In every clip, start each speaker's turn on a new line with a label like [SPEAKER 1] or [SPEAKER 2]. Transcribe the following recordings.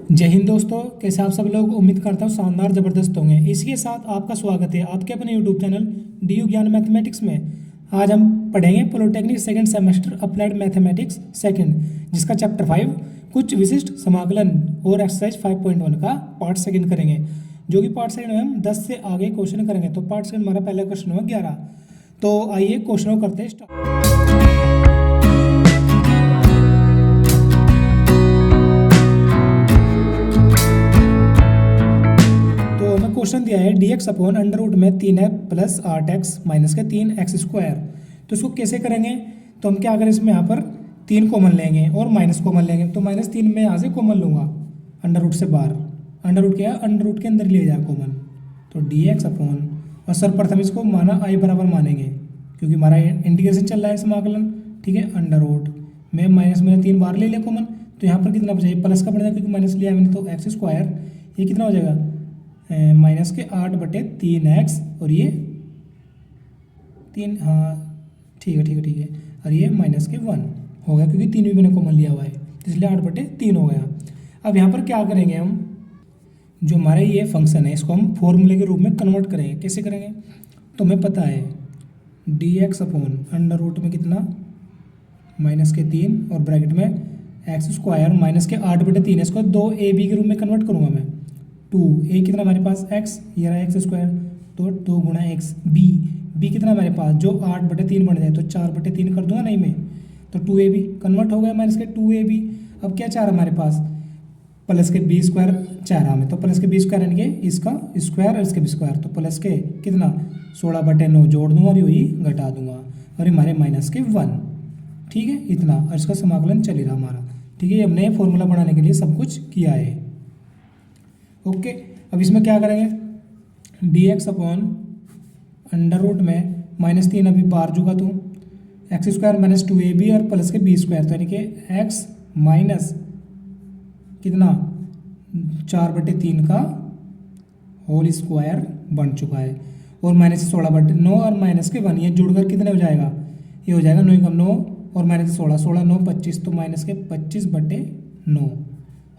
[SPEAKER 1] जय हिंद दोस्तों, कैसे आप सब लोग। उम्मीद करता हूँ शानदार ज़बरदस्त होंगे। इसी के साथ आपका स्वागत है आपके अपने यूट्यूब चैनल डी यू ज्ञान मैथमेटिक्स में। आज हम पढ़ेंगे polytechnic second semester applied mathematics second, जिसका चैप्टर 5 कुछ विशिष्ट समाकलन और एक्सरसाइज 5.1 का पार्ट सेकंड करेंगे, जो कि पार्ट सेकंड में हम 10 से आगे क्वेश्चन करेंगे। तो पार्ट सेकंड हमारा पहला क्वेश्चन हुआ 11। तो आइए क्वेश्चन करते हैं स्टार्ट। क्वेश्चन दिया है d x upon under root में 3 प्लस 8x माइनस के 3x स्क्वायर। तो इसको कैसे करेंगे? तो हम क्या करें, इसमें यहाँ पर 3 कॉमन लेंगे और माइनस कॉमन लेंगे। तो -3 में यहाँ से कॉमन लूँगा अंडर रूट से बाहर। अंडर रूट क्या है, अंडर रूट के अंदर ले जाए कॉमन। तो डी एक्स अपॉन, और सर्वप्रथम इसको माना आई बराबर मानेंगे क्योंकि हमारा इंटीग्रेशन चल रहा है समाकलन, ठीक है। अंडर रूट में माइनस मैंने 3 बार ले लिया कॉमन, तो यहाँ पर कितना बचेगा, प्लस का बढ़ेगा क्योंकि माइनस लिया मैंने। तो एक्स स्क्वायर ये कितना हो जाएगा, माइनस के 8/3x, और ये 3, हाँ ठीक है, और ये माइनस के 1 हो गया क्योंकि 3 भी मैंने कॉमन लिया हुआ है, इसलिए 8/3 हो गया। अब यहाँ पर क्या करेंगे हम, जो हमारा ये फंक्शन है इसको हम फॉर्मूले के रूप में कन्वर्ट करेंगे। कैसे करेंगे? तो हमें पता है d x upon under root में कितना, माइनस के 3 और ब्रैकेट में एक्स स्क्वायर माइनस के 8/3, इसको 2ab के रूप में कन्वर्ट करूँगा मैं। 2 ए कितना हमारे पास x, ये रहा एक्स स्क्वायर, तो 2 गुणा एक्स। बी कितना हमारे पास, जो 8/3 बन जाए तो 4/3 कर दूंगा नहीं मैं, तो 2ab कन्वर्ट हो गया माइनस के 2ab। अब क्या चाह रहा हमारे पास, प्लस के बी स्क्वायर चाह रहा हमें। तो प्लस के बी स्क्वायर यानी कि इसका स्क्वायर और इसके बी स्क्वायर, तो प्लस के कितना 16/9 जोड़ दूंगा और यही घटा दूंगा, और हमारे माइनस के 1, ठीक है इतना। और इसका समाकलन चल रहा हमारा, ठीक है। हमने फॉर्मूला बनाने के लिए सब कुछ किया है, ओके। अब इसमें क्या करेंगे, d x upon under root में -3 अभी बाहर चुका तो एक्स स्क्वायर माइनस 2ab और प्लस के बी स्क्वायर, तो यानी कि एक्स माइनस कितना 4/3 का होल स्क्वायर बन चुका है, और माइनस 16/9 और माइनस के 1, ये जुड़कर कितने हो जाएगा, ये हो जाएगा 9 कम 9 और माइनस 16, 16 9 25, तो माइनस के 25/9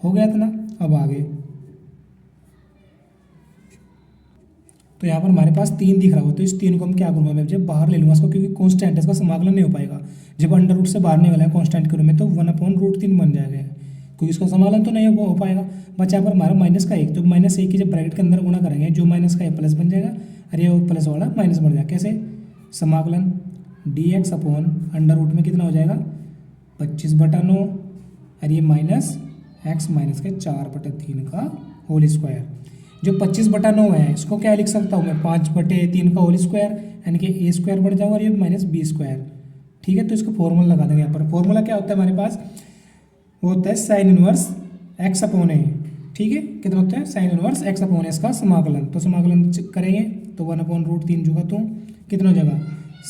[SPEAKER 1] हो गया इतना। अब आगे तो यहाँ पर हमारे पास 3 दिख रहा हो, तो इस 3 को हम क्या करूँगा, मैं जब बाहर ले लूँगा इसको, क्योंकि कॉन्स्टेंट है, इसका समाकलन नहीं हो पाएगा। जब अंडर रूट से बाहर नहीं वाला है कॉन्स्टेंट के रूप में, तो 1/√3 बन जाएगा, क्योंकि इसका समाकलन तो नहीं हो पाएगा। बचा यहाँ पर हमारा -1, तो -1 की जब ब्रैकेट के अंदर गुणा करेंगे, जो माइनस का है प्लस बन जाएगा, और ये प्लस वाला माइनस बन जाएगा। कैसे? समाकलन d x upon under root में कितना हो जाएगा 25/9, और ये माइनस एक्स माइनस के 4/3 का होल स्क्वायर। जो 25/9 है इसको क्या लिख सकता हूँ मैं, 5/3 का होल स्क्वायर, यानी कि ए स्क्वायर बढ़ जाएगा और ये माइनस बी स्क्वायर, ठीक है। तो इसको फॉर्मूला लगा देंगे यहाँ पर। फॉर्मूला क्या होता है हमारे पास, वो होता है साइन इनवर्स एक्स अपॉन ए, ठीक है। कितना होता है, साइन इनवर्स एक्स अपॉन ए, इसका समाकलन। तो समाकलन करेंगे तो 1/√3 जुगा तो कितना हो जाएगा,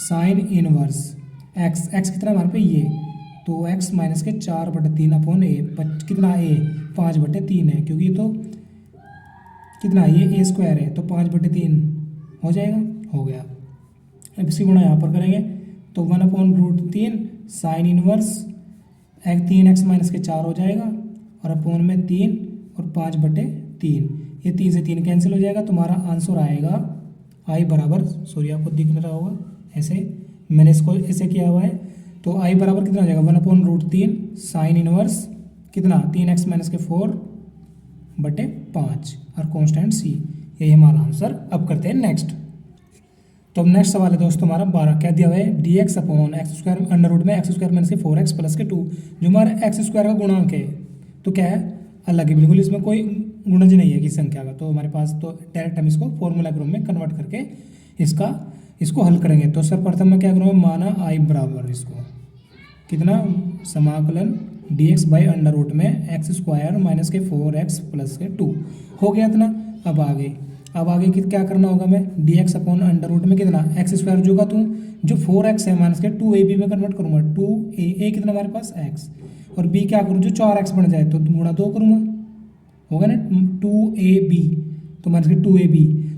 [SPEAKER 1] साइन इनवर्स एक्स कितना हमारे पे ये, तो एक्स माइनस के 4/3 अपॉन ए, कितना ए 5/3 है, क्योंकि तो कितना ये ए स्क्वायर है, तो 5/3 हो जाएगा, हो गया। अब इसी गुणा यहाँ पर करेंगे तो 1/√3 साइन इनवर्स 3x माइनस के 4 हो जाएगा, और अपॉन में 3 और 5/3, ये 3 से 3 कैंसिल हो जाएगा। तुम्हारा आंसर आएगा आई बराबर, सॉरी आपको दिख नहीं रहा होगा, ऐसे मैंने इसको ऐसे किया हुआ है, तो आई बराबर कितना हो जाएगा 1/√3 साइन इनवर्स कितना 3x माइनस के 4/5 और कांस्टेंट सी, यही हमारा आंसर। अब करते हैं नेक्स्ट। तो अब नेक्स्ट सवाल है दोस्तों हमारा 12, क्या दिया हुआ है, d x upon x square under root में एक्स स्क्वायर माइनस के 4x प्लस के 2, जो हमारा एक्स स्क्वायर का गुणांक है, तो क्या है अलग है बिल्कुल, इसमें कोई गुणज नहीं है किसी संख्या का। तो हमारे पास तो डायरेक्ट हम इसको फॉर्मूला के रूप में कन्वर्ट करके इसको हल करेंगे। तो सर्वप्रथम मैं क्या करूँगा, माना आई बराबर इसको कितना समाकलन d x by under root में एक्स स्क्वायर माइनस के 4x प्लस के 2 हो गया इतना। अब आगे क्या करना होगा, मैं d x upon under root में कितना एक्स स्क्वायर जोगा तू, जो 4x है माइनस के 2ab में कन्वर्ट करूँगा, 2a कितना हमारे पास x, और b क्या करूँ, जो 4x बन जाए तो गुणा 2 करूँगा, होगा ना 2ab, तो माइनस के 2ab,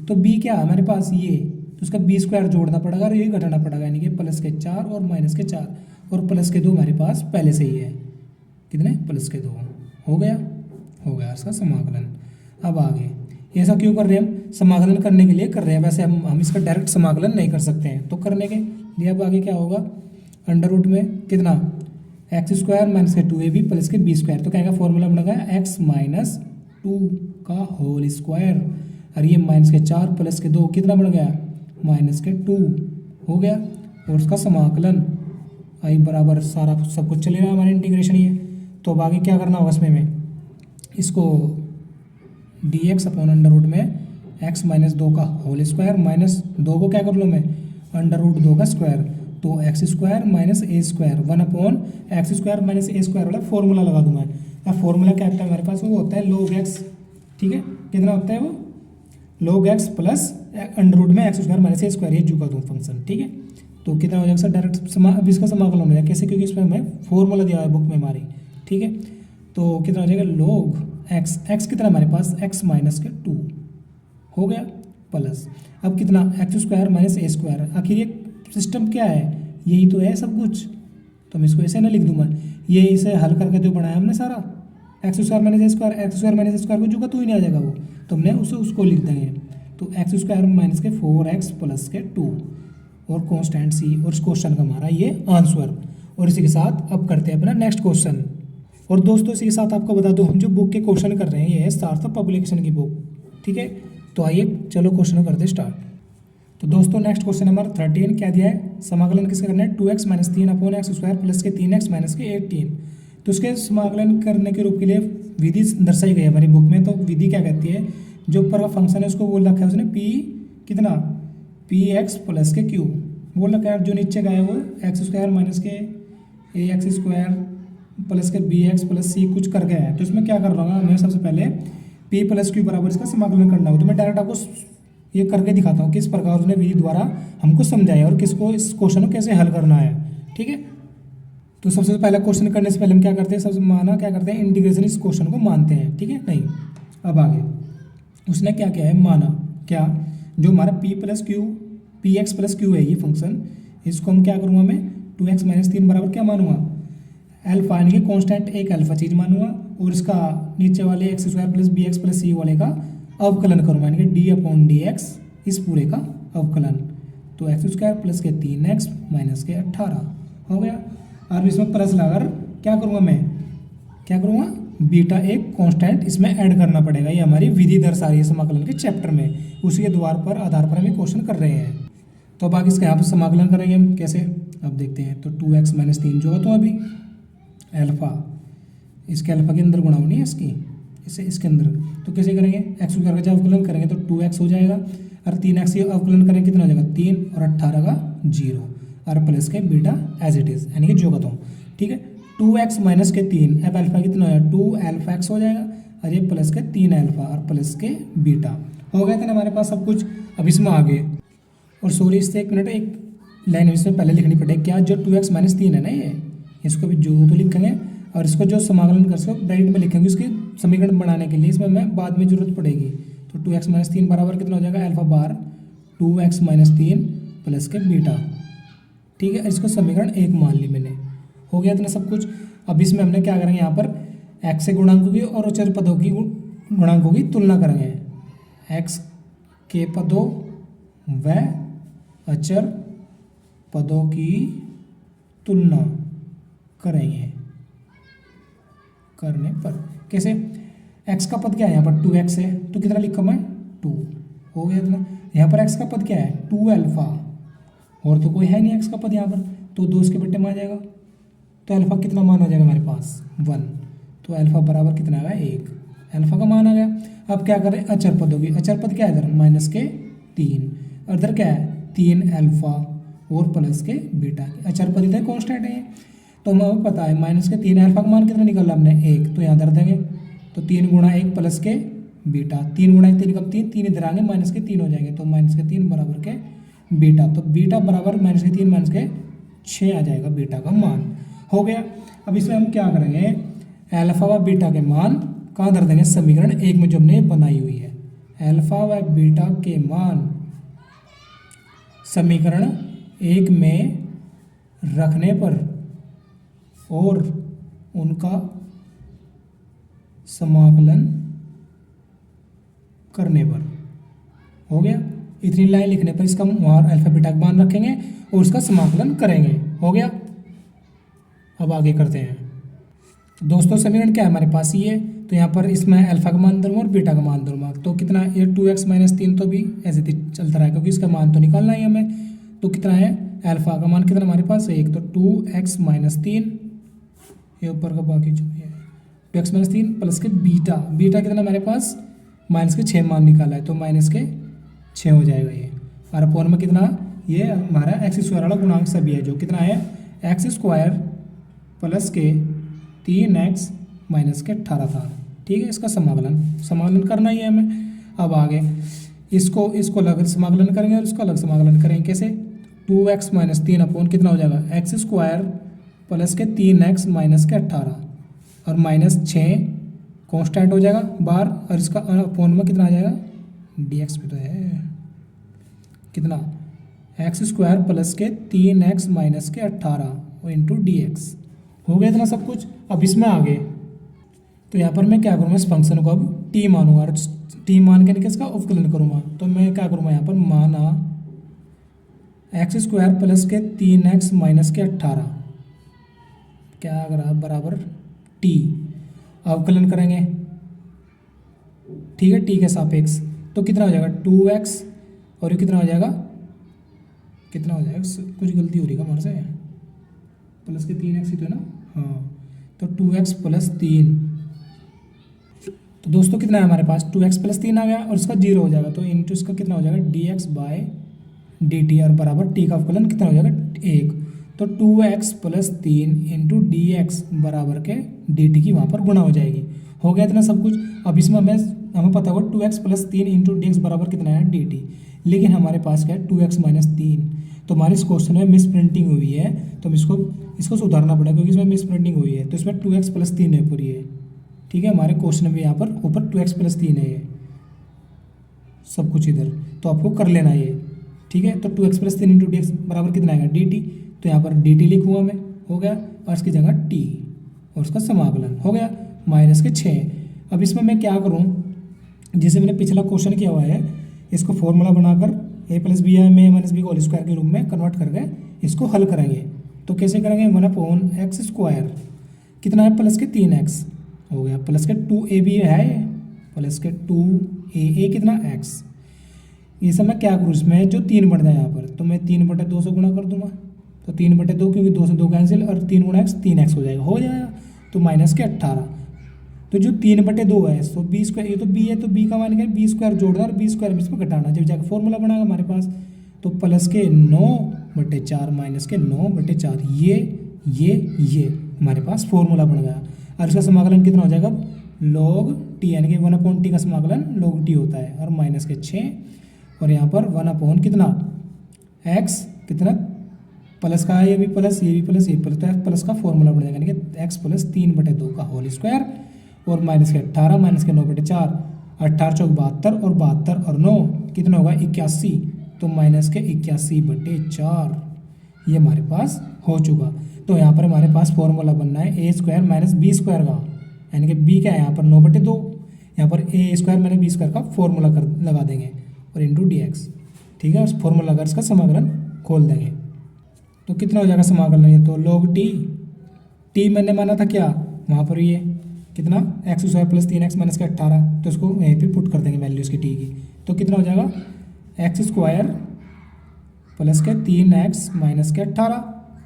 [SPEAKER 1] तो b क्या है हमारे पास ये, तो उसका b स्क्वायर जोड़ना पड़ेगा और ये घटाना पड़ेगा, यानी कि प्लस के 4 और माइनस के 4, और प्लस के 2 हमारे पास पहले से ही है, कितने प्लस के 2 हो गया। हो गया इसका समाकलन। अब आगे ऐसा क्यों कर रहे हैं हम, समाकलन करने के लिए कर रहे हैं, वैसे हम इसका डायरेक्ट समाकलन नहीं कर सकते हैं। तो करने के लिए अब आगे क्या होगा, अंडर रूट में कितना एक्स स्क्वायर माइनस के 2ab प्लस के बी स्क्वायर, तो क्या का फॉर्मूला बनेगा एक्स माइनस 2 का होल स्क्वायर, और ये माइनस के 4 प्लस के 2 कितना बन गया माइनस के 2 हो गया। और उसका समाकलन आई बराबर सारा सब कुछ चलेगा हमारे इंटीग्रेशन ये। तो अब आगे क्या करना होगा इसमें में, इसको d x upon under root में एक्स माइनस 2 का होल स्क्वायर माइनस 2 को क्या कर लूँ मैं अंडर रूट 2 का स्क्वायर, तो x square minus a square 1 upon x square minus a square वाला फॉर्मूला लगा दूँ मैं। अब फॉर्मूला क्या होता है हमारे पास, वो होता है log x, ठीक है, कितना होता है वो log x plus under root में x square minus a square, ये जुगा दूँ फंक्शन, ठीक है। तो कितना हो जाएगा सर डायरेक्ट अब इसका समाकलन हो जाएगा कैसे, क्योंकि इसमें हमें फॉर्मूला दिया है बुक में हमारी, ठीक है। तो कितना हो जाएगा log x, x कितना हमारे पास x माइनस के 2 हो गया प्लस अब कितना x square minus a square, आखिर ये सिस्टम क्या है, यही तो है सब कुछ। तो मैं इसको ऐसे ना लिख दूँ मैं, ये इसे हल करके जो बनाया हमने सारा x square minus a square, x square minus a square को जुगा तो ही नहीं आ जाएगा वो, तो हमने उसको लिख देंगे। तो एक्स स्क्वायर माइनस के 4x प्लस के 2 और कॉन्स्टेंट सी, और इस क्वेश्चन का हमारा ये आंसर। और इसी के साथ अब करते हैं अपना नेक्स्ट क्वेश्चन। और दोस्तों इसी के साथ आपको बता दूं हम जो बुक के क्वेश्चन कर रहे हैं ये है सार्थक पब्लिकेशन की बुक, ठीक है। तो आइए चलो क्वेश्चन करते स्टार्ट। तो दोस्तों नेक्स्ट क्वेश्चन नंबर 13 क्या दिया है, समाकलन किसका करना है 2x minus 3 upon x square plus के 3x माइनस के 18। तो उसके समाकलन करने के रूप के लिए विधि दर्शाई गई है हमारी बुक में। तो विधि क्या कहती है, जो ऊपर का फंक्शन है उसको बोल रखा है उसने p कितना पी एक्स प्लस के क्यू बोल रखा है, जो नीचे का है वो एक्स स्क्वायर माइनस के ए एक्स स्क्वायर प्लस के बी एक्स प्लस सी कुछ करके है। तो इसमें क्या कर रहा हूँ मैं, सबसे पहले p प्लस क्यू बराबर इसका समाकलन करना हो, तो मैं डायरेक्ट आपको ये करके दिखाता हूँ किस प्रकार उसने विधि द्वारा हमको समझाया और किसको इस क्वेश्चन को कैसे हल करना है, ठीक है। तो सबसे पहले क्वेश्चन करने से पहले हम क्या करते हैं, सबसे माना क्या करते हैं इंटीग्रेशन इस क्वेश्चन को मानते हैं, ठीक है। नहीं अब आगे उसने क्या किया है, माना क्या जो हमारा p plus Q P x plus Q है ये फंक्शन, इसको हम क्या करूँगा मैं 2x माइनस 3 बराबर क्या मानूंगा अल्फा, यानी कि कॉन्स्टेंट एक अल्फा चीज़ मानूंगा, और इसका नीचे वाले x square plus b x plus c वाले का अवकलन करूँगा, यानी कि डी अपॉन डी एक्स इस पूरे का अवकलन। तो एक्स स्क्वायर प्लस के 3x माइनस के 18 हो गया। और इसमें प्लस लगाकर क्या करूँगा मैं, क्या करूँगा बीटा एक कांस्टेंट इसमें ऐड करना पड़ेगा। ये हमारी विधि दर्शा रही है समाकलन के चैप्टर में, उसी के आधार पर हम ये क्वेश्चन कर रहे हैं। तो अब आगे इसका यहाँ पर समाकलन करेंगे हम कैसे, अब देखते हैं। तो 2x माइनस 3 जो है तो अभी अल्फा, इसके अल्फा के अंदर गुणा होनी है इसकी, इससे इसके अंदर, तो कैसे करेंगे एक्स स्क्वायर का जब अवकलन करेंगे तो 2x हो जाएगा, और 3x ये अवकलन करेंगे कितना हो जाएगा 3 और 18 का 0, और प्लस के बीटा एज इट इज़ यानी कि जो कहता हूँ, ठीक है। 2x माइनस के 3, अब अल्फा कितना हो जाएगा 2 अल्फा एक्स हो जाएगा, और ये प्लस के 3 अल्फा और प्लस के बीटा हो गया था ना हमारे पास सब कुछ। अब इसमें आगे, और सॉरी इससे एक मिनट एक लाइन इसमें पहले लिखनी पड़ेगी क्या, जो 2x माइनस 3 है ना ये, इसको भी जो तो लिखेंगे, और इसको जो समाकलन कर सको डायरेक्ट में लिखेंगे उसके समीकरण बनाने के लिए, इसमें मैं बाद में जरूरत पड़ेगी। तो 2x माइनस 3 बराबर कितना हो जाएगा alpha bar 2x minus 3 plus के बीटा, ठीक है। इसको समीकरण 1 मान ली मैंने, हो गया इतना सब कुछ। अब इसमें हमने क्या करेंगे यहाँ पर x के गुणांकों की और अचर पदों की गुणांकों की तुलना करेंगे, x के पदों व अचर पदों की तुलना करेंगे। करने पर कैसे, x का पद क्या है यहाँ पर 2x है, तो कितना लिखा मैं 2 हो गया इतना। यहाँ पर x का पद क्या है 2 अल्फा, और तो कोई है नहीं x का पद यहाँ पर, तो 2 इसके बट्टे में आ जाएगा, तो अल्फा कितना मान आ जाएगा हमारे पास 1, तो अल्फा बराबर कितना आएगा 1, अल्फा का मान आ गया। अब क्या करें अचर पद होगी, अचर पद क्या है इधर माइनस के 3, और इधर क्या है 3 अल्फा और प्लस के बीटा, अचर पद इधर कॉन्स्टेंट है, तो हमें पता है माइनस के 3 अल्फा का मान कितना निकाला हमने 1, तो यहाँ धर देंगे, तो 3 गुणा 1 प्लस के बीटा, 3 गुणा 1 3 कब 3 इधर आएंगे माइनस के 3 हो जाएंगे, तो माइनस के 3 बराबर के बीटा, तो बीटा बराबर माइनस के 3 माइनस के 6 आ जाएगा बीटा का मान, हो गया। अब इसमें हम क्या करेंगे अल्फा व बीटा के मान कहाँ धर देंगे समीकरण 1 में जो हमने बनाई हुई है, अल्फा व बीटा के मान समीकरण 1 में रखने पर और उनका समाकलन करने पर। हो गया, इतनी लाइन लिखने पर इसका वहाँ अल्फा बीटा का मान रखेंगे और उसका समाकलन करेंगे। हो गया, अब आगे करते हैं। दोस्तों समीकरण क्या है हमारे पास ये, तो यहाँ पर इसमें अल्फा का मान दूंगा और बीटा का मान दूंगा, तो कितना ये 2x माइनस 3 तो भी ऐसे चलता रहा क्योंकि इसका मान तो निकालना ही हमें। तो कितना है अल्फा का मान कितना हमारे पास है 1, तो 2x माइनस 3, ये ऊपर का बाकी जो है 2x माइनस 3 प्लस के बीटा, बीटा कितना हमारे पास माइनस के 6 मान निकाला है, तो माइनस के 6 हो जाएगा ये। और अपोन में कितना ये हमारा एक्स स्क्वायर वाला गुणांक सभी है जो कितना है एक्स स्क्वायर प्लस के 3x माइनस के 18 था। ठीक है, इसका समाकलन करना ही है हमें। अब आगे इसको अलग समाकलन करेंगे और इसको अलग समाकलन करेंगे। कैसे 2x माइनस 3 अपोन कितना हो जाएगा एक्स स्क्वायर प्लस के 3x माइनस के 18 और माइनस 6 कॉन्स्टेंट हो जाएगा बाहर, और इसका अपोन में कितना आ जाएगा dx भी तो है, कितना एक्स स्क्वायर प्लस के 3x माइनस के 18 और इंटू dx। हो गया इतना सब कुछ। अब इसमें आगे तो यहाँ पर मैं क्या करूँगा इस फंक्शन को अब t मानूंगा और t मान के इसका अवकलन करूँगा। तो मैं क्या करूँगा यहाँ पर माना एक्स स्क्वायर प्लस के 3x माइनस के 18 क्या करा बराबर t, अवकलन करेंगे। ठीक है, t के सापेक्ष तो कितना हो जाएगा 2x और ये कितना हो जाएगा कुछ गलती हो रही है हमारे से, प्लस के 3x ही तो है ना, हाँ, तो 2x प्लस 3। तो दोस्तों कितना है हमारे पास 2x प्लस 3 आ गया और इसका 0 हो जाएगा, तो इंटू इसका कितना हो जाएगा dx बाय dt और बराबर t का अवकलन कितना हो जाएगा 1। तो 2x प्लस 3 इंटू dx बराबर के dt की वहाँ पर गुणा हो जाएगी। हो गया इतना सब कुछ। अब इसमें हमें पता होगा 2x प्लस 3 इंटू dx बराबर कितना है dt, लेकिन हमारे पास क्या है 2x माइनस 3, तो हमारे इस क्वेश्चन में मिस प्रिंटिंग हुई है, तो हम इसको सुधारना पड़ेगा क्योंकि इसमें मिस प्रिंटिंग हुई है। तो इसमें 2x प्लस 3 है पूरी है। ठीक है, हमारे क्वेश्चन में यहाँ पर ऊपर 2x प्लस 3 है ये सब कुछ इधर, तो आपको कर लेना ये। ठीक है, तो 2x प्लस 3 इंटू dx बराबर कितना आएगा dt, तो यहाँ पर dt लिखूँगा मैं। हो गया, और इसकी जगह t और उसका समाकलन हो गया माइनस के 6। अब इसमें मैं क्या करूँ, जैसे मैंने पिछला क्वेश्चन किया हुआ है, इसको फॉर्मूला बनाकर a प्लस बी में माइनस बी को होल स्क्वायर के रूप में कन्वर्ट करके इसको हल करेंगे। तो कैसे करेंगे 1/x स्क्वायर कितना है प्लस के 3x हो गया, प्लस के 2ab है प्लस के 2a कितना x। ये सब मैं क्या करूँ इसमें जो 3 बढ़ जाए यहाँ पर, तो मैं 3/2 से गुणा कर दूंगा, तो 3/2 क्योंकि 2 से 2 कैंसिल और 3 गुणा x 3x हो जाएगा। तो माइनस के 18, तो जो 3/2 है तो बी स्क्वायर, ये तो b है तो b का मान क्या बी स्क्वायर जोड़ना और बी स्क्वायर में इसमें घटाना, जब जाकर फॉर्मूला बनाएगा हमारे पास। तो प्लस के 9/4 माइनस के 9/4 ये हमारे पास फॉर्मूला बन गया। और इसका समाकलन कितना हो जाएगा log t, यानी कि 1/t का समाकलन log t होता है, और माइनस के 6 और यहाँ पर 1 कितना x कितना प्लस का ये भी प्लस ये भी प्लस ये प्लस, तो x प्लस का फॉर्मूला बन जाएगा, यानी कि x प्लस 3/2 का होल स्क्वायर और माइनस के 18 माइनस के 9/4, 18 चौक 72 और 72 और 9 कितना होगा 81, तो माइनस के 81/4 ये हमारे पास हो चुका। तो यहाँ पर हमारे पास फॉर्मूला बनना है a square minus b square का, यानी कि b क्या है यहाँ पर 9/2, यहाँ पर a square minus b square का फॉर्मूला लगा देंगे और इंटू dx। ठीक है, उस फॉर्मूला लगाकर इसका समाकलन खोल देंगे। तो कितना हो जाएगा समाकलन, ये तो log t मैंने माना था क्या वहाँ पर ये कितना x square plus 3x minus का 18, तो इसको यहीं पे पुट कर देंगे वैल्यू इसकी t की। तो कितना हो जाएगा एक्स स्क्वायर प्लस के 3x माइनस के 18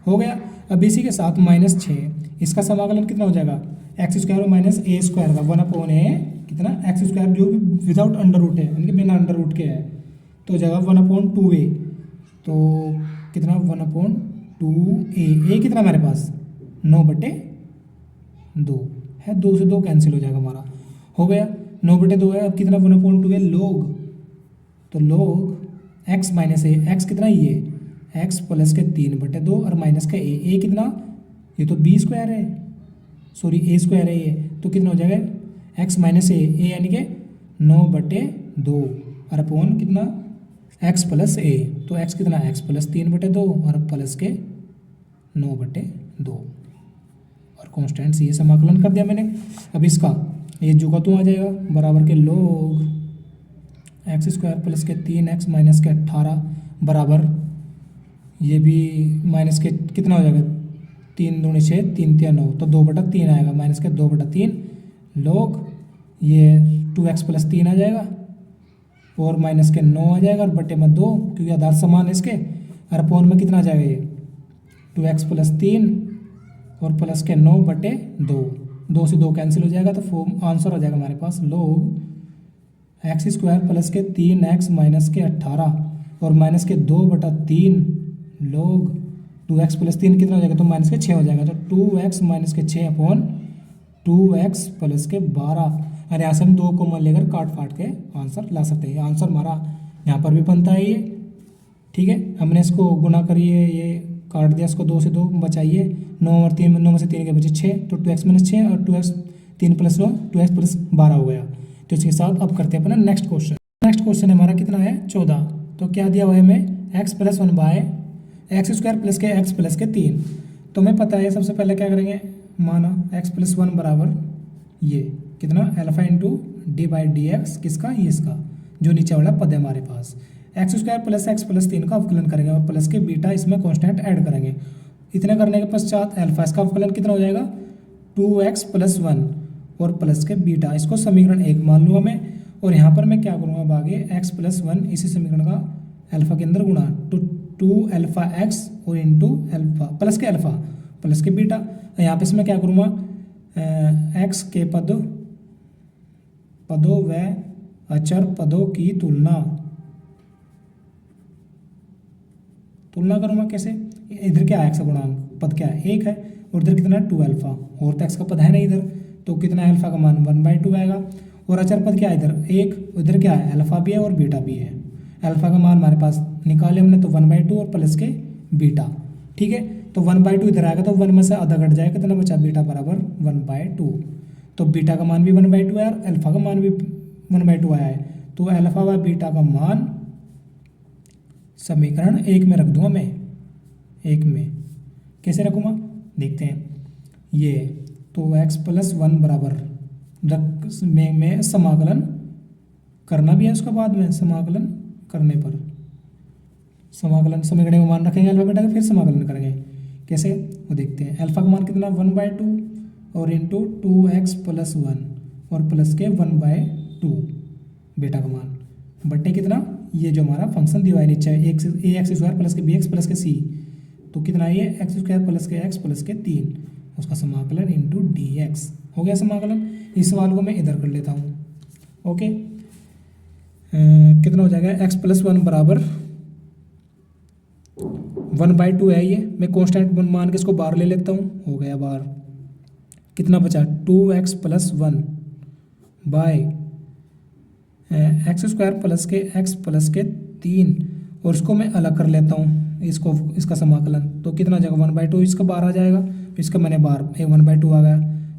[SPEAKER 1] हो गया। अब इसी के साथ माइनस 6, इसका समाकलन कितना हो जाएगा x square minus a square का 1/a कितना एक्स स्क्वायर जो भी विदाउट अंडर रूट है, यानी कि बिना अंडर रूट के है, तो हो जाएगा 1/2a, तो कितना 1/2a कितना हमारे पास 9/2 है, 2 से 2 कैंसिल हो जाएगा हमारा। हो गया 9/2 है। अब कितना 1/2 log, तो log x minus a, x कितना ये x प्लस के 3/2 और माइनस का a कितना, ये तो b स्क्वायर है सॉरी a स्क्वायर है ये, तो कितना हो जाएगा x माइनस a यानी कि 9/2 और अपॉन कितना x प्लस a, तो x कितना x प्लस 3/2 और प्लस के 9/2 और कॉन्स्टेंट्स ये समाकलन कर दिया मैंने। अब इसका ये जू का तू आ जाएगा बराबर के लोग एक्स स्क्वायर प्लस के 3x माइनस के 18 बराबर ये भी माइनस के कितना हो जाएगा 3 दूनी 6 3 3 9 तो 2/3 आएगा माइनस के 2/3 लोग ये 2x प्लस 3 आ जाएगा और माइनस के 9 आ जाएगा और बटे में 2 क्योंकि आधार समान है इसके और अपॉन में कितना आ जाएगा ये 2x प्लस 3 और प्लस के 9 बटे 2 2 से 2 कैंसिल हो जाएगा तो आंसर हो जाएगा हमारे पास लोग एक्स स्क्वायर प्लस के 3x माइनस के 18 और माइनस के 2/3 लोग 2x प्लस 3 कितना हो जाएगा तो माइनस के 6 हो जाएगा तो 2x माइनस के 6 अपॉन 2x प्लस के 12 और यहाँ से हम 2 कॉमन लेकर काट फाट के आंसर ला सकते हैं। आंसर हमारा यहाँ पर भी बनता है ये, ठीक है। हमने इसको गुना करिए, ये काट दिया, इसको 2 से 2 बचाइए, 9 और 3 9 में से 3 के बचे 6 तो 2x माइनस 6 और 2x 3 प्लस 9 2x प्लस 12 हो गया। तो इसके साथ अब करते हैं अपना नेक्स्ट क्वेश्चन। नेक्स्ट क्वेश्चन हमारा कितना है 14। तो क्या दिया हुआ है हमें x plus 1 by x square plus के x प्लस के 3। तो हमें पता है सबसे पहले क्या करेंगे, माना x प्लस 1 बराबर ये कितना alpha into d by d x किसका ये इसका जो नीचे वाला पद है हमारे पास। X square plus x plus 3 का अवकलन करेंगे और प्लस के बीटा इसमें कांस्टेंट ऐड करेंगे। इतने करने के पश्चात अल्फा इसका अवकलन कितना हो जाएगा 2x प्लस 1 और प्लस के बीटा, इसको समीकरण 1 मान लूँगा मैं। और यहाँ पर मैं क्या करूँगा अब आगे x प्लस 1 इसी समीकरण का अल्फा के अंदर गुणा तो 2 अल्फा एक्स और इंटू अल्फा प्लस के बीटा। यहाँ पे इसमें क्या करूँगा x के पदों व अचर पदों की तुलना करूँगा। कैसे, इधर क्या है x का गुणांक पद क्या है 1 है और इधर कितना 2 अल्फा और तो x का पद है नहीं इधर, तो कितना अल्फा का मान 1/2 आएगा। और अचर पद क्या है इधर 1, इधर क्या है अल्फा भी है और बीटा भी है। अल्फा का मान हमारे पास निकाले हमने तो 1/2 और प्लस के बीटा, ठीक है। तो 1/2 इधर आएगा तो 1 में से आधा घट जाएगा, कितना बचा बीटा बराबर 1/2। तो बीटा का मान भी 1/2 है और अल्फा का मान भी 1/2 आया है। तो अल्फा व बीटा का मान समीकरण 1 में रख दूंगा मैं, 1 में कैसे रखूँगा देखते हैं। ये तो x प्लस 1 बराबर में समाकलन करना भी है, उसके बाद में समाकलन करने पर समाकलन समीकरण में मान रखेंगे अल्फा बीटा का, फिर समाकलन करेंगे कैसे वो देखते हैं। अल्फा का मान कितना 1/2 और इंटू 2x प्लस 1 और प्लस के 1/2 बीटा का मान बट्टे कितना ये जो हमारा फंक्शन दिया है नीचे ए एक्स स्क्वायर प्लस के बी एक्स प्लस के सी, तो कितना ये एक्स स्क्वायर प्लस के एक्स प्लस के 3 उसका समाकलन इंटू डी एक्स हो गया समाकलन। इस सवाल को मैं इधर कर लेता हूँ, ओके। कितना हो जाएगा एक्स प्लस 1 बराबर 1/2 है ये, मैं कांस्टेंट मान के इसको बाहर ले लेता हूँ, हो गया बाहर। कितना बचा 2x plus 1 by x square plus के एक्स प्लस के 3 और इसको मैं अलग कर लेता हूँ इसका समाकलन, तो कितना आ जाएगा 1/2 इसका बाहर आ जाएगा, इसका मैंने बाहर 1/2 आ गया।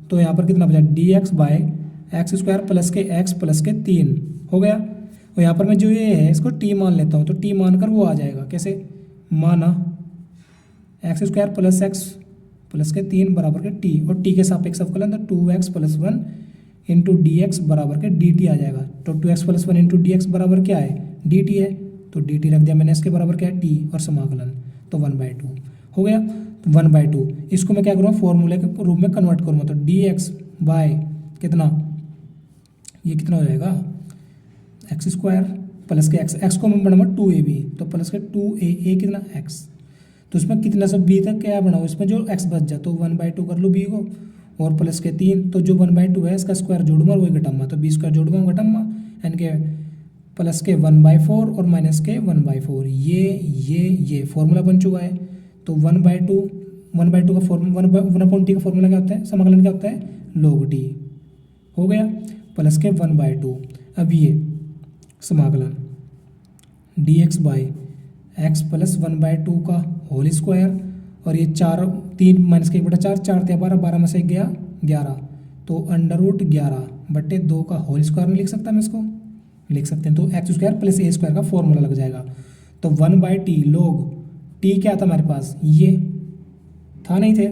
[SPEAKER 1] तो यहाँ पर कितना बचा dx by x square plus के एक्स प्लस के 3 हो गया। और यहाँ पर मैं जो ये है इसको t मान लेता हूँ, तो t मानकर वो आ जाएगा कैसे, माना x square plus x plus के 3 बराबर के t और t के सापेक्ष अवकलन तो 2x plus 1 into D x बराबर के डी टी आ जाएगा। तो 2x plus 1 into D x बराबर क्या है डी टी है, तो डी टी रख दिया मैंने, इसके बराबर क्या है t और समाकलन तो 1/2 हो गया। तो 1/2 इसको मैं क्या करूँगा फॉर्मूले के रूप में कन्वर्ट करूँगा, तो डी एक्स बाय कितना ये कितना हो जाएगा एक्स स्क्वायर प्लस के एक्स को मैं बनाऊंगा 2ab तो प्लस के 2a कितना x, तो इसमें कितना सब b तक क्या बनाओ, इसमें जो x बच जाए तो 1/2 कर लो b को और प्लस के 3, तो जो 1/2 है इसका स्क्वायर जोड़ूंगा और वही घटाऊंगा, तो b स्क्वायर जोड़ूंगा घटाऊंगा यानी कि प्लस के 1/4 और माइनस के 1/4 ये फॉर्मूला बन चुका है। तो 1/2 का फॉर्मूला 1/t का फॉर्मूला क्या होता है, समाकलन क्या होता है log t हो गया प्लस के 1/2। अब ये समाकलन dx बाई एक्स प्लस 1/2 का होल स्क्वायर और ये 3 माइनस के 1/4 4 × 12 12 में से गया 11 तो √11/2 का होल स्क्वायर में लिख सकता मैं इसको लिख सकते हैं। तो एक्स स्क्वायर प्लस ए स्क्वायर का फॉर्मूला लग जाएगा। तो 1/t log t क्या था हमारे पास ये था नहीं थे,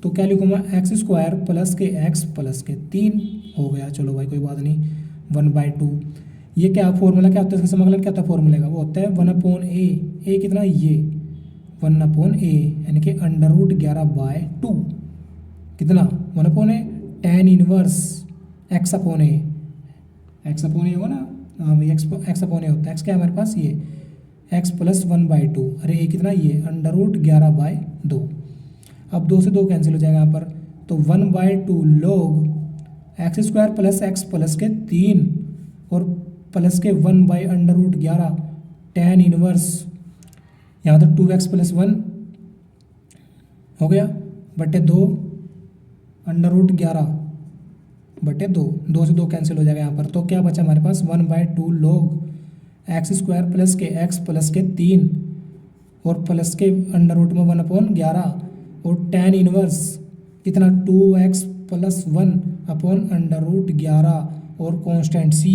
[SPEAKER 1] तो क्या लिखूँगा एक्स स्क्वायर प्लस के एक्स प्लस के 3 हो गया। चलो भाई कोई बात नहीं, 1/2। ये क्या फॉर्मूला क्या होता है, इसका समाकलन क्या होता है फॉर्मूले का, वो होता है 1/a। ए कितना, ये 1/a यानी कि √11/2 कितना 1/a tan inverse x/a। x/a होगा ना, हाँ भाई x/a होता है। x क्या है हमारे पास, ये x + 1/2। अरे ये कितना, ये √11/2। अब 2 से 2 कैंसिल हो जाएगा यहाँ पर, तो 1/2 log x square plus x plus के 3 और प्लस के 1/√11 tan इनवर्स, यहाँ तो 2x + 1 हो गया बटे 2 √11/2। 2 से 2 कैंसिल हो जाएगा यहाँ पर, तो क्या बचा हमारे पास 1/2 log एक्स स्क्वायर प्लस के एक्स प्लस के 3 और प्लस के अंडर रूट में 1/11 और tan इनवर्स कितना 2x + 1/√11 और कांस्टेंट c।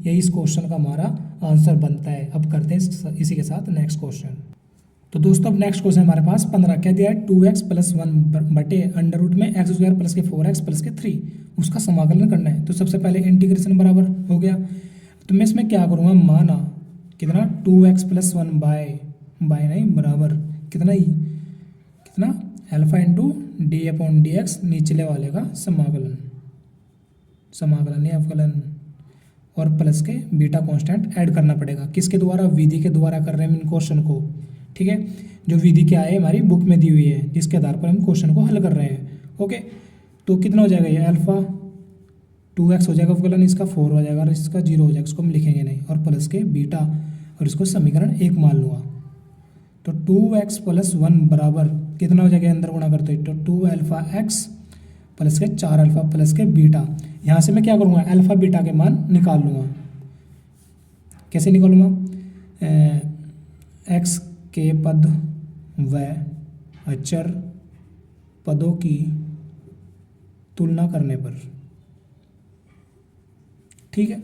[SPEAKER 1] यही इस क्वेश्चन का हमारा आंसर बनता है। अब करते हैं इसी के साथ नेक्स्ट क्वेश्चन। तो दोस्तों अब नेक्स्ट क्वेश्चन हमारे पास 15 क्या दिया है, 2x + 1 बटे अंडर रूट में एक्स स्क्वायर प्लस के 4x प्लस के 3, उसका समाकलन करना है। तो सबसे पहले इंटीग्रेशन बराबर हो गया, तो मैं इसमें क्या करूँगा, माना कितना 2x + 1 बाय नहीं बराबर कितना अल्फा इंटू d/dx निचले वाले का समाकलन नहीं अवकलन, और प्लस के बीटा कांस्टेंट ऐड करना पड़ेगा। किसके द्वारा, विधि के द्वारा कर रहे हैं हम इन क्वेश्चन को, ठीक है। जो विधि क्या है हमारी बुक में दी हुई है, जिसके आधार पर हम क्वेश्चन को हल कर रहे हैं। ओके, तो कितना हो जाएगा, ये अल्फा 2x हो जाएगा अवकलन, इसका 4 हो जाएगा और इसका 0 हो जाएगा, इसको हम लिखेंगे नहीं, और प्लस के बीटा, और इसको समीकरण 1 मान लूँगा। तो 2x + 1 बराबर कितना हो जाएगा, अंदर गुणा करते हैं तो 2 x प्लस के 4 प्लस के बीटा। यहाँ से मैं क्या करूँगा, अल्फा बीटा के मान निकाल लूँगा। कैसे निकालूँगा, x के पद व अचर पदों की तुलना करने पर, ठीक है।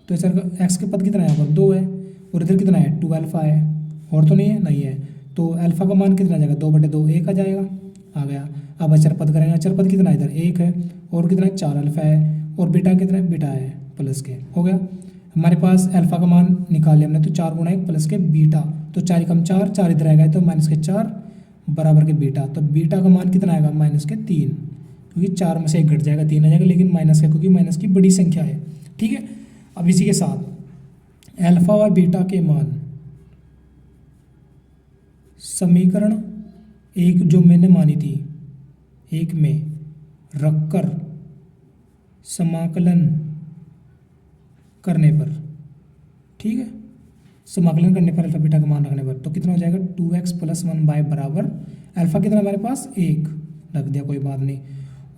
[SPEAKER 1] तो सर x के पद कितना है, यहाँ पर 2 है, और इधर कितना है 2 अल्फा है, और तो नहीं है। तो अल्फा का मान कितना आ जाएगा, 2/2 1 आ जाएगा, आ गया। अब अचर पद करेंगे, अचर पद कितना है, इधर 1 है, और कितना है 4 अल्फा है, और बीटा कितना है, बीटा है प्लस के, हो गया। हमारे पास अल्फा का मान निकाल लिया हमने, तो 4 × 1 प्लस के बीटा, तो 4 × 4 4 इधर आएगा, तो -4 बराबर के बीटा। तो बीटा का मान कितना आएगा, -3, क्योंकि 4 में से 1 घट जाएगा 3 आ जाएगा, लेकिन माइनस का, क्योंकि माइनस की बड़ी संख्या है, ठीक है। अब इसी के साथ अल्फा व बीटा के मान समीकरण 1 जो मैंने मानी थी 1 में रखकर समाकलन करने पर, ठीक है, समाकलन करने पर अल्फा बीटा का मान रखने पर, तो कितना हो जाएगा 2x + 1 बाय बराबर अल्फा कितना हमारे पास 1 रख दिया, कोई बात नहीं,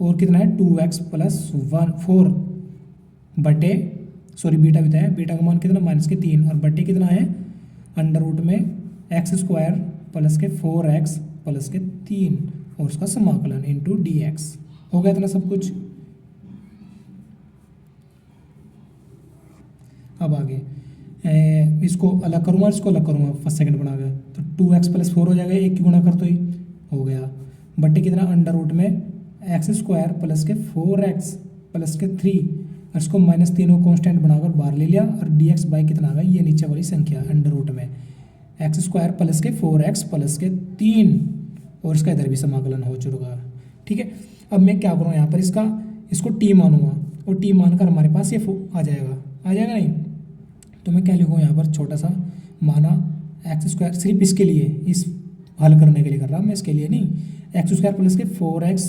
[SPEAKER 1] और कितना है 2x + 4 बटे, सॉरी बीटा भी है, बीटा का मान कितना -3, और बटे कितना है अंडर रूट में एक्स स्क्वायर प्लस के 4x प्लस के 3 और उसका समाकलन इंटू dx। हो गया इतना सब कुछ। अब आगे इसको अलग करूँगा, इसको अलग करूँगा, फर्स्ट सेकंड बना गया, तो 2x + 4 हो जाएगा, 1 की गुणा कर तो ही हो गया, बटे कितना अंडर रूट में एक्स स्क्वायर प्लस के 4x प्लस के 3, और इसको -3 को कॉन्स्टेंट बनाकर बाहर ले लिया, और dx बाई कितना आ गया, ये नीचे वाली संख्या अंडर रूट में एक्स स्क्वायर प्लस के 4x प्लस के 3, और इसका इधर भी समाकलन हो चुका है, ठीक है। अब मैं क्या करूँ यहाँ पर, इसको t मानूंगा, और t मानकर हमारे पास ये आ जाएगा नहीं, तो मैं क्या लिखूँ यहाँ पर, छोटा सा माना एक्स स्क्वायर, सिर्फ इसके लिए, इस हल करने के लिए कर रहा हूँ मैं, इसके लिए नहीं, एक्स स्क्वायर प्लस के 4x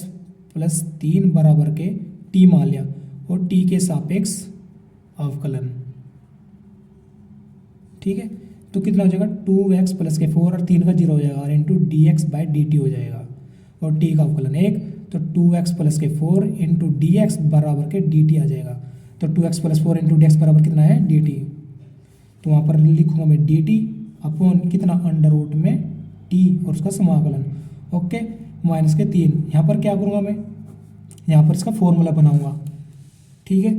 [SPEAKER 1] प्लस 3 बराबर के t मान लिया, और t के सापेक्ष अवकलन, ठीक है। तो कितना हो जाएगा 2x प्लस के 4 और 3 का 0 हो जाएगा, और इंटू dx/dt हो जाएगा, और t का अवकलन 1, तो 2x प्लस के 4 इंटू dx बराबर के dt आ जाएगा। तो 2x + 4 इंटू dx बराबर कितना है dt, तो वहाँ पर लिखूंगा मैं dt अपॉन कितना अंडर रूट में t और उसका समाकलन, ओके, -3। यहाँ पर क्या करूँगा मैं, यहाँ पर इसका फॉर्मूला बनाऊँगा, ठीक है।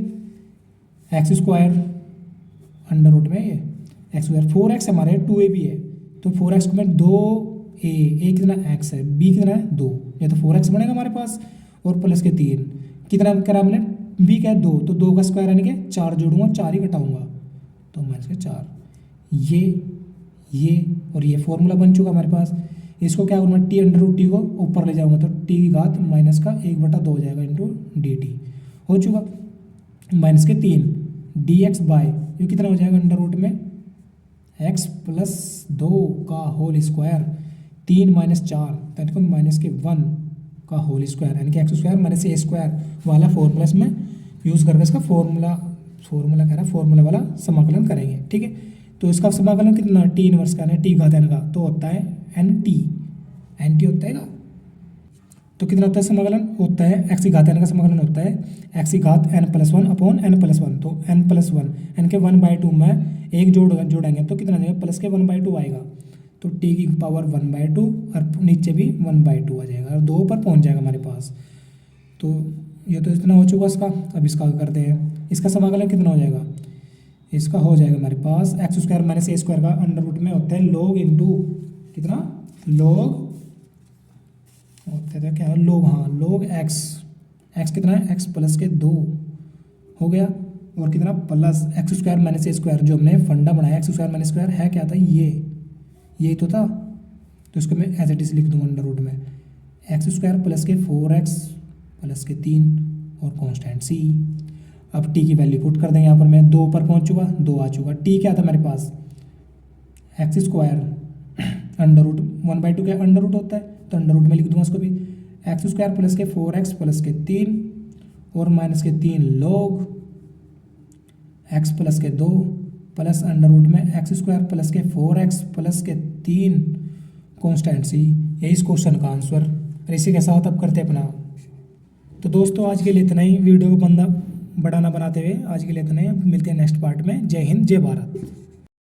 [SPEAKER 1] एक्स स्क्वायर अंडर रूट में ये एक्स स्क्वायर 4x हमारे 2a भी है, तो 4x को मैं 2a, a कितना x है, b कितना है 2, ये तो 4x बनेगा हमारे पास, और प्लस के 3 कितना करा हमने, b क्या है 2, तो 2 का स्क्वायर यानी कि 4 जोड़ूंगा, 4 ही घटाऊंगा, तो माइनस के 4। ये और ये फॉर्मूला बन चुका हमारे पास। इसको क्या करूँगा, टी अंडर रूट टी को ऊपर ले जाऊंगा, तो टी की घात माइनस का 1/2 हो जाएगा इंटू डी टी, हो चुका। माइनस के 3 डी एक्स बाय, ये कितना हो जाएगा अंडर रूट में x प्लस 2 का होल स्क्वायर, 3 माइनस 4 यानी कि माइनस के 1 का होल स्क्वायर, यानी कि x square minus a square वाला फॉर्मूला इसमें यूज़ करके इसका फॉर्मूला कह रहा है, फॉर्मूला वाला समाकलन करेंगे, ठीक है। तो इसका समाकलन कितना, टी इनवर्स का है, टी घात n का, तो होता है एन टी होता है ना। तो कितना होता है समाकलन, होता है एक्स की घात n का समाकलन होता है एक्स की घात n+1 अपॉन n+1, तो n+1 n के 1/2 में एक जोड़ेंगे तो कितना आएगा, प्लस के 1/2 आएगा, तो टी की पावर 1/2 और नीचे भी 1/2 आ जाएगा और 2 पर पहुंच जाएगा हमारे पास। तो ये तो इतना हो चुका इसका। अब इसका करते हैं, इसका समाकलन कितना हो जाएगा, इसका हो जाएगा हमारे पास x square minus a square का अंडर रूट में होता है लॉग इंटू कितना, लॉग होते थे क्या, लॉग, हाँ लॉग एक्स कितना है, एक्स प्लस के 2 हो गया, और कितना plus x square minus a square, जो हमने फंडा बनाया एक्स स्क्वायर माइनस स्क्वायर है क्या था, यही तो था, तो इसको मैं एज इट इज लिख दूंगा अंडर रूट में एक्स स्क्वायर प्लस के 4x प्लस के 3 और कांस्टेंट सी। अब टी की वैल्यू पुट कर देंगे यहाँ पर, मैं 2 पर पहुँच चुका, 2 आ चुका। टी क्या था मेरे पास, एक्स स्क्वायर अंडर रूट 1/2 क्या अंडर रूट होता है, तो अंडर रूट में लिख दूंगा इसको भी, एक्स स्क्वायर प्लस के 4x प्लस के 3 और माइनस के 3 लॉग एक्स प्लस के 2 प्लस अंडर रूट में एक्स स्क्वायर प्लस के 4x प्लस के 3 कांस्टेंट सी। यही इस क्वेश्चन का आंसर। और इसी के साथ अब करते अपना। तो दोस्तों आज के लिए इतना ही, वीडियो को बड़ा ना बनाते हुए आज के लिए इतना ही, मिलते हैं नेक्स्ट पार्ट में। जय हिंद जय भारत।